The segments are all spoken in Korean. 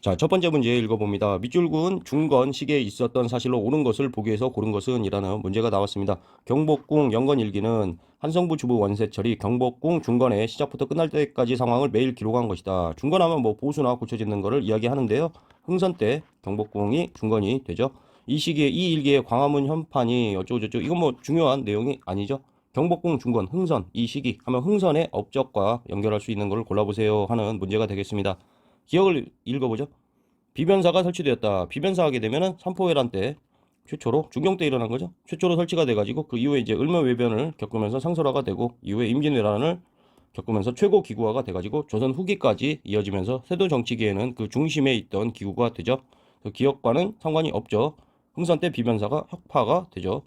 자, 첫 번째 문제 읽어봅니다. 밑줄군 중건 시계에 있었던 사실로 옳은 것을 보기 위해서 고른 것은 이라는 문제가 나왔습니다. 경복궁 영건일기는 한성부 주부 원세철이 경복궁 중건의 시작부터 끝날 때까지 상황을 매일 기록한 것이다. 중건하면 뭐 보수나 고쳐짓는 것을 이야기하는데요. 흥선 때 경복궁이 중건이 되죠. 이 시기에 이 일기에 광화문 현판이 어쩌고저쩌고 이건 뭐 중요한 내용이 아니죠. 경복궁 중건 흥선 이 시기 하면 흥선의 업적과 연결할 수 있는 것을 골라보세요 하는 문제가 되겠습니다. 기억을 읽어보죠. 비변사가 설치되었다. 비변사 하게 되면은 삼포회란 때 최초로 중경 때 일어난 거죠. 최초로 설치가 돼가지고 그 이후에 이제 을묘외변을 겪으면서 상설화가 되고 이후에 임진왜란을 겪으면서 최고 기구화가 돼가지고 조선 후기까지 이어지면서 세도 정치계에는 그 중심에 있던 기구가 되죠. 그 기억과는 상관이 없죠. 흥선 때 비변사가 혁파가 되죠.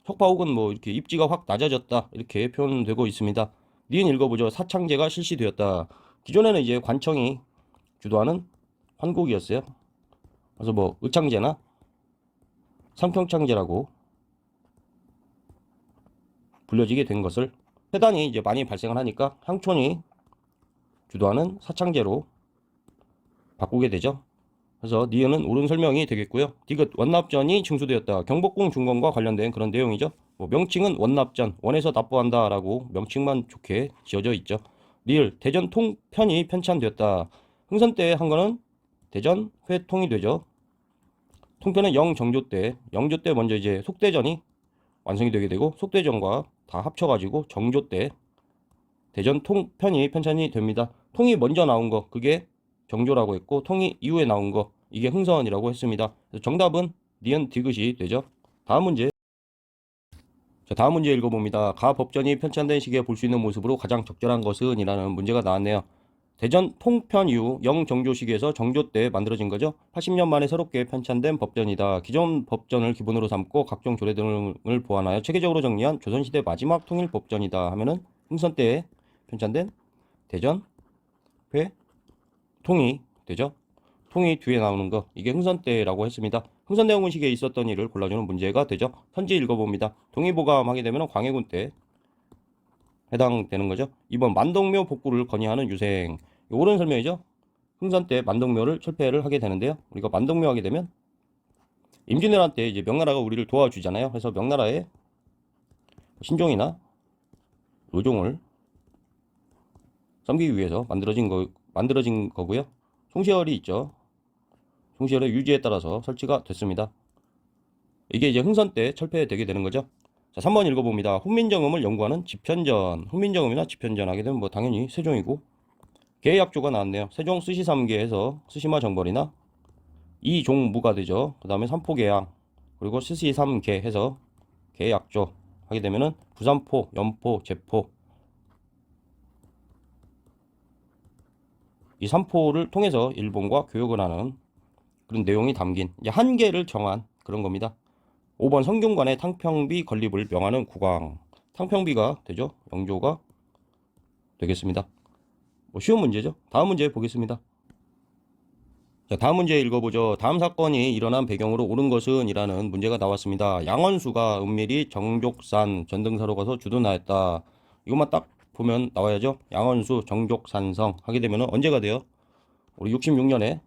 혁파 혹은 뭐 이렇게 입지가 확 낮아졌다 이렇게 표현되고 있습니다. 니은 읽어보죠. 사창제가 실시되었다. 기존에는 이제 관청이 주도하는 환국이었어요. 그래서 뭐 의창제나 삼평창제라고 불려지게 된 것을 해단이 이제 많이 발생을 하니까 향촌이 주도하는 사창제로 바꾸게 되죠. 그래서 니은은 옳은 설명이 되겠고요. 디귿 원납전이 징수되었다. 경복궁 중건과 관련된 그런 내용이죠. 뭐 명칭은 원납전, 원에서 납부한다라고 명칭만 좋게 지어져 있죠. 리을 대전 통편이 편찬되었다. 흥선 때 한 거는 대전 회통이 되죠. 통편은 영정조 때, 영조 때 먼저 이제 속대전이 완성이 되게 되고 속대전과 다 합쳐가지고 정조 때 대전 통편이 편찬이 됩니다. 통이 먼저 나온 거 그게 정조라고 했고 통이 이후에 나온 거 이게 흥선이라고 했습니다. 정답은 니은 디귿이 되죠. 다음 문제. 자, 다음 문제 읽어봅니다. 가 법전이 편찬된 시기에 볼 수 있는 모습으로 가장 적절한 것은 이라는 문제가 나왔네요. 대전 통편 이후 영정조 시기에서 정조 때 만들어진 거죠. 80년 만에 새롭게 편찬된 법전이다. 기존 법전을 기본으로 삼고 각종 조례 등을 보완하여 체계적으로 정리한 조선시대 마지막 통일 법전이다 하면은 흥선 때에 편찬된 대전 회 통이 되죠. 통이 뒤에 나오는 거 이게 흥선 때라고 했습니다. 흥선 대원군 시기에 있었던 일을 골라주는 문제가 되죠. 선지 읽어봅니다. 동의보감하게 되면 광해군 때 해당되는 거죠. 2번 만동묘 복구를 건의하는 유생. 옳은 설명이죠. 흥선 때 만동묘를 철폐를 하게 되는데요. 우리가 만동묘 하게 되면 임진왜란 때 이제 명나라가 우리를 도와주잖아요. 그래서 명나라의 신종이나 의종을 섬기기 위해서 만들어진 거고요. 송시열이 있죠. 송시열의 유지에 따라서 설치가 됐습니다. 이게 이제 흥선 때 철폐되게 되는 거죠. 자, 3번 읽어봅니다. 훈민정음을 연구하는 집현전. 훈민정음이나 집현전 하게 되면 뭐 당연히 세종이고 계약조가 나왔네요. 세종 스시삼계에서 스시마 정벌이나 이종무가 되죠. 그 다음에 삼포계양 그리고 스시삼계 해서 계약조 하게 되면은 부산포, 연포, 제포 이 3포를 통해서 일본과 교역을 하는 그런 내용이 담긴 이제 한계를 정한 그런 겁니다. 5번 성균관의 탕평비 건립을 명하는 국왕. 탕평비가 되죠. 영조가 되겠습니다. 뭐 쉬운 문제죠. 다음 문제 보겠습니다. 자, 다음 문제 읽어보죠. 다음 사건이 일어난 배경으로 옳은 것은 이라는 문제가 나왔습니다. 양원수가 은밀히 정족산 전등사로 가서 주둔하였다. 이것만 딱 보면 나와야죠. 양원수 정족산성 하게 되면 언제가 돼요? 우리 66년에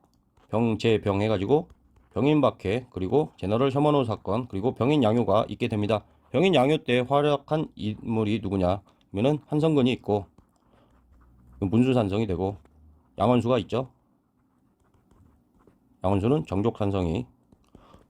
병제병 해가지고 병인박해 그리고 제너럴 셔먼호 사건 그리고 병인 양요가 있게 됩니다. 병인 양요 때 활약한 인물이 누구냐 하면은 한성근이 있고 문수산성이 되고 양원수가 있죠. 양원수는 정족산성이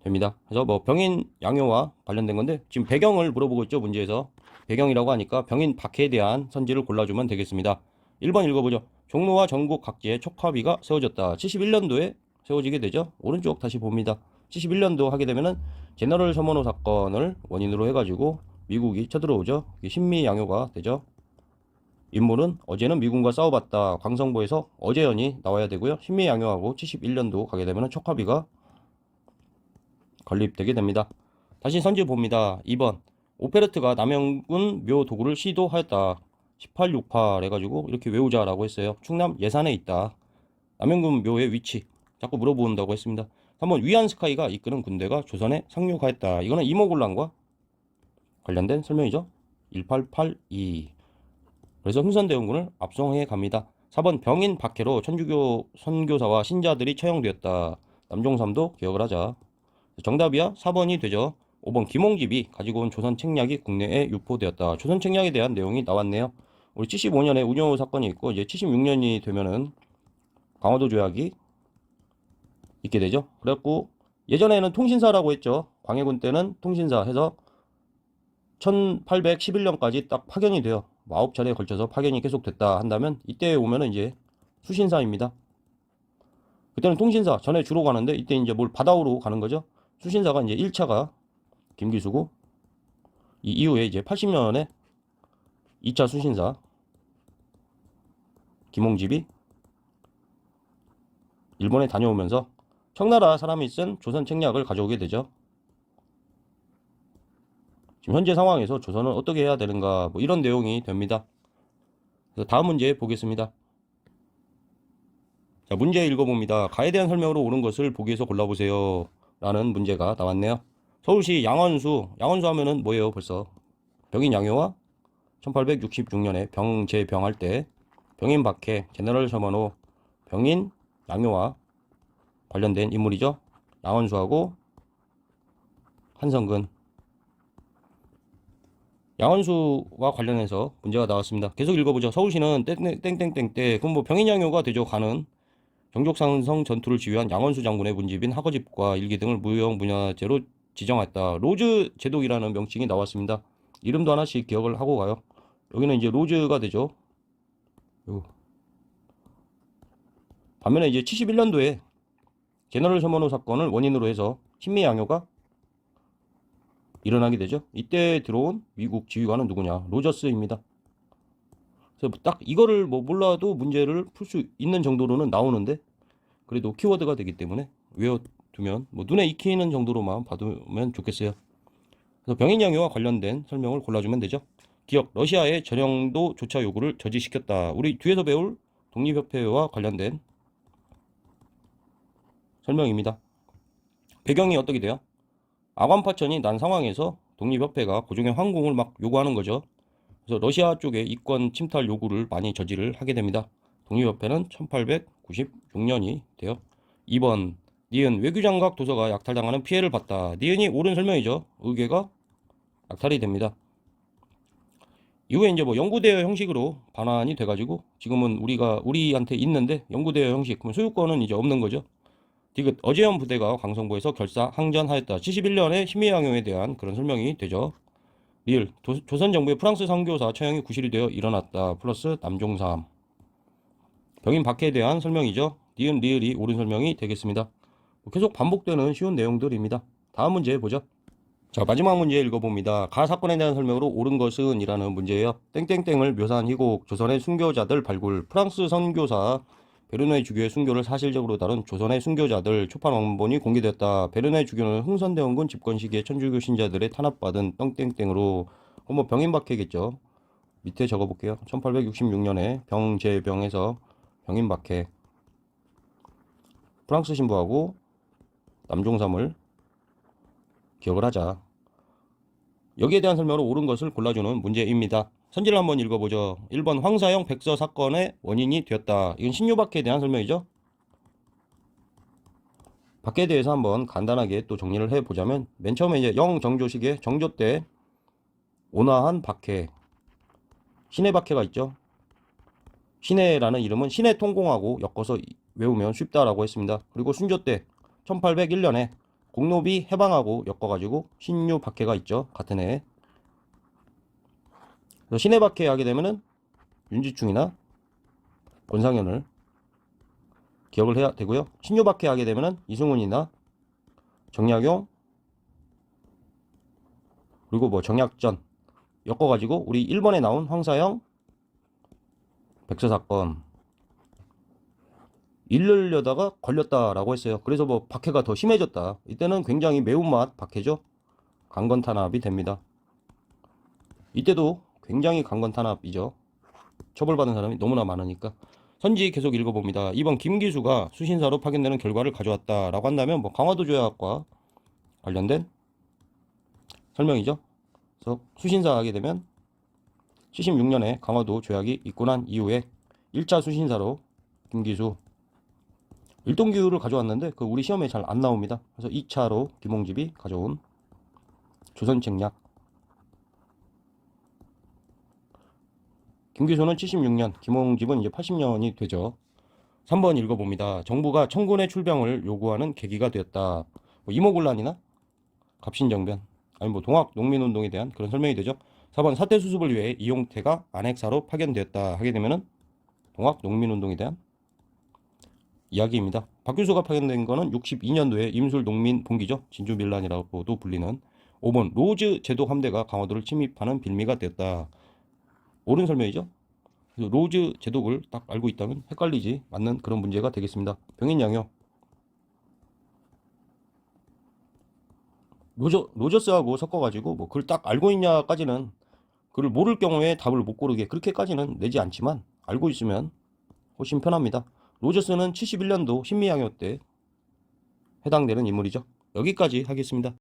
됩니다. 그래서 뭐 병인 양요와 관련된 건데 지금 배경을 물어보고 있죠. 문제에서 배경이라고 하니까 병인 박해에 대한 선지를 골라주면 되겠습니다. 1번 읽어보죠. 종로와 전국 각지에 촉합위가 세워졌다. 71년도에 세워지게 되죠. 오른쪽 다시 봅니다. 71년도 하게 되면은 제너럴 셔먼호 사건을 원인으로 해가지고 미국이 쳐들어오죠. 신미 양요가 되죠. 인물은 어제는 미군과 싸워봤다. 광성보에서 어제연이 나와야 되고요. 신미 양요하고 71년도 가게 되면은 촉합위가 건립되게 됩니다. 다시 선지 봅니다. 2번 오페르트가 남영군 묘 도구를 시도하였다. 1868 해가지고 이렇게 외우자라고 했어요. 충남 예산에 있다. 남영군 묘의 위치 자꾸 물어본다고 했습니다. 3번 위안스카이가 이끄는 군대가 조선에 상륙하였다. 이거는 이모군란과 관련된 설명이죠. 1882 그래서 흥선대원군을 압송해 갑니다. 4번 병인 박해로 천주교 선교사와 신자들이 처형되었다. 남종삼도 기억을 하자. 정답이야? 4번이 되죠. 5번 김홍집이 가지고 온 조선 책략이 국내에 유포되었다. 조선 책략에 대한 내용이 나왔네요. 우리 75년에 운요 사건이 있고 이제 76년이 되면은 강화도 조약이 있게 되죠. 그래갖고 예전에는 통신사라고 했죠. 광해군 때는 통신사 해서 1811년까지 딱 파견이 돼요. 9차례에 걸쳐서 파견이 계속됐다 한다면 이때 오면은 이제 수신사입니다. 그때는 통신사 전에 주로 가는데 이때 이제 뭘 받아오러 가는 거죠. 수신사가 이제 1차가 김기수고 이 이후에 이제 80년에 2차 수신사 김홍집이 일본에 다녀오면서 청나라 사람이 쓴 조선 책략을 가져오게 되죠. 지금 현재 상황에서 조선은 어떻게 해야 되는가 뭐 이런 내용이 됩니다. 그래서 다음 문제 보겠습니다. 자, 문제 읽어봅니다. 가에 대한 설명으로 옳은 것을 보기에서 골라보세요 라는 문제가 나왔네요. 서울시 양원수 하면은 뭐예요? 벌써 병인 양요와 1866년에 병제병할 때 병인 박해 제너럴 셔먼호 병인 양요와 관련된 인물이죠. 양원수하고 한성근. 양원수와 관련해서 문제가 나왔습니다. 계속 읽어보죠. 서울시는 땡땡땡 때 그럼 뭐 병인양요가 되죠. 가는 정족상성 전투를 지휘한 양원수 장군의 문집인 하거집과 일기 등을 무형문화재로 지정했다. 로즈 제독이라는 명칭이 나왔습니다. 이름도 하나씩 기억을 하고 가요. 여기는 이제 로즈가 되죠. 반면에 이제 71년도에 제너럴 셔먼호 사건을 원인으로 해서 신미양요가 일어나게 되죠. 이때 들어온 미국 지휘관은 누구냐? 로저스입니다. 그래서 딱 이거를 뭐 몰라도 문제를 풀 수 있는 정도로는 나오는데 그래도 키워드가 되기 때문에 외워두면 뭐 눈에 익히는 정도로만 봐두면 좋겠어요. 그래서 병인양요와 관련된 설명을 골라주면 되죠. 기억, 러시아의 전형도 조차 요구를 저지시켰다. 우리 뒤에서 배울 독립협회와 관련된 설명입니다. 배경이 어떻게 돼요? 아관파천이 난 상황에서 독립협회가 고종의 황궁을 막 요구하는 거죠. 그래서 러시아 쪽의 이권 침탈 요구를 많이 저지를 하게 됩니다. 독립협회는 1896년이 돼요. 2번 니은 외교장각 도서가 약탈당하는 피해를 봤다. 니은이 옳은 설명이죠. 의궤가 약탈이 됩니다. 이후에 이제 뭐 영구대여 형식으로 반환이 돼가지고 지금은 우리한테 있는데 영구대여 형식 그럼 소유권은 이제 없는 거죠. 디귿 어제현 부대가 광성부에서 결사 항전하였다. 71년에 신미양요에 대한 그런 설명이 되죠. 리을 조선 정부의 프랑스 선교사 처형이 구실이 되어 일어났다. 플러스 남종삼. 병인 박해에 대한 설명이죠. 니은 리을이 옳은 설명이 되겠습니다. 계속 반복되는 쉬운 내용들입니다. 다음 문제 보죠. 자, 마지막 문제 읽어봅니다. 가 사건에 대한 설명으로 옳은 것은 이라는 문제예요. 땡땡땡을 묘사한 희곡 조선의 순교자들 발굴 프랑스 선교사 베르누의 주교의 순교를 사실적으로 다룬 조선의 순교자들 초판 원본이 공개되었다. 베르누의 주교는 흥선대원군 집권 시기에 천주교 신자들의 탄압받은 땡땡땡으로 뭐 병인박해겠죠. 밑에 적어볼게요. 1866년에 병제병에서 병인박해 프랑스 신부하고 남종삼을 기억을 하자. 여기에 대한 설명으로 옳은 것을 골라주는 문제입니다. 선지를 한번 읽어보죠. 1번 황사형 백서 사건의 원인이 되었다. 이건 신유박해에 대한 설명이죠. 박해에 대해서 한번 간단하게 또 정리를 해보자면 맨 처음에 이제 영정조식의 정조 때 온화한 박해 신해 박해가 있죠. 신해라는 이름은 신해 통공하고 엮어서 외우면 쉽다라고 했습니다. 그리고 순조 때 1801년에 공노비 해방하고 엮어가지고 신유 박해가 있죠. 같은 해에. 신해 박해 하게 되면은 윤지충이나 권상현을 기억을 해야 되고요. 신유 박해 하게 되면은 이승훈이나 정약용 그리고 뭐 정약전 엮어가지고 우리 1번에 나온 황사형 백서 사건 읽으려다가 걸렸다라고 했어요. 그래서 뭐 박해가 더 심해졌다. 이때는 굉장히 매운맛 박해죠. 강건 탄압이 됩니다. 이때도 굉장히 강건 탄압이죠. 처벌받은 사람이 너무나 많으니까. 선지 계속 읽어봅니다. 2번 김기수가 수신사로 파견되는 결과를 가져왔다라고 한다면 뭐 강화도 조약과 관련된 설명이죠. 그래서 수신사 하게 되면 76년에 강화도 조약이 있고 난 이후에 1차 수신사로 김기수. 일동규를 가져왔는데 그 우리 시험에 잘 안 나옵니다. 그래서 2차로 김홍집이 가져온 조선책략. 김기수는 76년, 김홍집은 이제 80년이 되죠. 3번 읽어봅니다. 정부가 청군의 출병을 요구하는 계기가 되었다. 뭐 이모군란이나 갑신정변, 아니 뭐 동학 농민운동에 대한 그런 설명이 되죠. 4번 사태 수습을 위해 이용태가 안핵사로 파견되었다 하게 되면은 동학 농민운동에 대한 이야기입니다. 박규수가 파견된 거는 62년도에 임술 농민 봉기죠. 진주 밀란이라고도 불리는. 5번 로즈 제독 함대가 강화도를 침입하는 빌미가 되었다. 옳은 설명이죠. 그래서 로즈 제독을 딱 알고 있다면 헷갈리지 않는 그런 문제가 되겠습니다. 병인양요. 로저스하고 섞어가지고 뭐 그걸 딱 알고 있냐까지는, 그걸 모를 경우에 답을 못 고르게 그렇게까지는 내지 않지만 알고 있으면 훨씬 편합니다. 로저스는 71년도 신미양요 때 해당되는 인물이죠. 여기까지 하겠습니다.